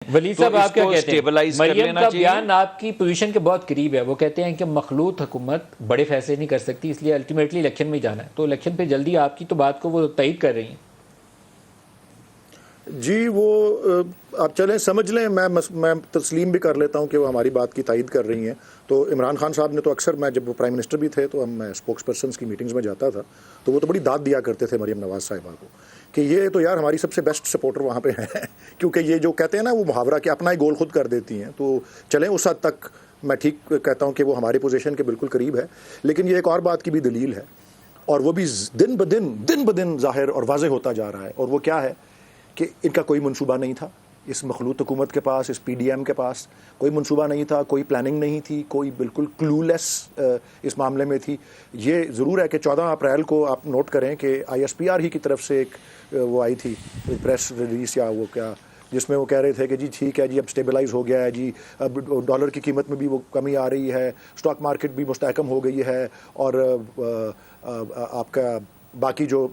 ولی صاحب آپ کیا کہتے ہیں؟ مریم کا بیان آپ کی پوزیشن کے بہت قریب ہے. وہ کہتے ہیں کہ مخلوط حکومت بڑے فیصلے نہیں کر سکتی، اس لیے الٹیمیٹلی الیکشن میں جانا ہے. تو الیکشن پہ جلدی آپ کی تو بات کو وہ تائید کر رہی ہیں. جی وہ آپ چلیں سمجھ لیں، میں تسلیم بھی کر لیتا ہوں کہ وہ ہماری بات کی تائید کر رہی ہیں. تو عمران خان صاحب نے تو اکثر، میں جب وہ پرائم منسٹر بھی تھے تو میں اسپوکس پرسنس کی میٹنگز میں جاتا تھا تو وہ تو بڑی داد دیا کرتے تھے مریم نواز صاحبہ کو کہ یہ تو یار ہماری سب سے بیسٹ سپورٹر وہاں پہ ہیں کیونکہ یہ جو کہتے ہیں نا وہ محاورہ کہ اپنا ہی گول خود کر دیتی ہیں. تو چلیں اس حد تک میں ٹھیک کہتا ہوں کہ وہ ہماری پوزیشن کے بالکل قریب ہے. لیکن یہ ایک اور بات کی بھی دلیل ہے اور وہ بھی دن بدن ظاہر اور واضح ہوتا جا رہا ہے، اور وہ کیا ہے کہ ان کا کوئی منصوبہ نہیں تھا. اس مخلوط حکومت کے پاس، اس پی ڈی ایم کے پاس کوئی منصوبہ نہیں تھا، کوئی پلاننگ نہیں تھی، کوئی بالکل کلولیس اس معاملے میں تھی. یہ ضرور ہے کہ 14 اپریل کو آپ نوٹ کریں کہ آئی ایس پی آر ہی کی طرف سے ایک وہ آئی تھی پریس ریلیز یا وہ کیا، جس میں وہ کہہ رہے تھے کہ جی ٹھیک ہے جی اب سٹیبلائز ہو گیا ہے جی، اب ڈالر کی قیمت میں بھی وہ کمی آ رہی ہے، اسٹاک مارکیٹ بھی مستحکم ہو گئی ہے، اور آپ کا باقی جو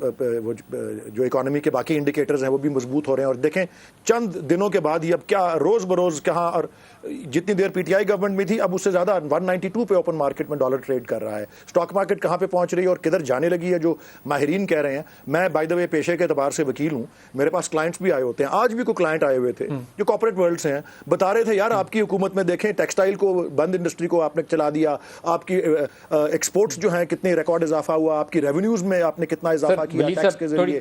اکانومی کے باقی انڈیکیٹرز ہیں وہ بھی مضبوط ہو رہے ہیں. اور دیکھیں چند دنوں کے بعد ہی اب کیا روز بروز کہاں، اور جتنی دیر پی ٹی آئی گورنمنٹ میں تھی اب اس سے زیادہ 192 پہ اوپن مارکیٹ میں ڈالر ٹریڈ کر رہا ہے. اسٹاک مارکیٹ کہاں پہ پہنچ رہی ہے اور کدھر جانے لگی ہے جو ماہرین کہہ رہے ہیں. میں بائی دا وے پیشے کے اعتبار سے وکیل ہوں، میرے پاس کلائنٹس بھی آئے ہوتے ہیں، آج بھی کوئی کلائنٹ آئے ہوئے تھے جو کارپوریٹ ورلڈ سے ہیں، بتا رہے تھے یار آپ کی حکومت میں دیکھیں ٹیکسٹائل کو بند انڈسٹری کو آپ نے چلا دیا، آپ کی ایکسپورٹس جو ہیں کتنے ریکارڈ اضافہ ہوا، آپ کی ریونیوز میں آپ نے کتنا اضافہ کیا ٹیکس کے ذریعے.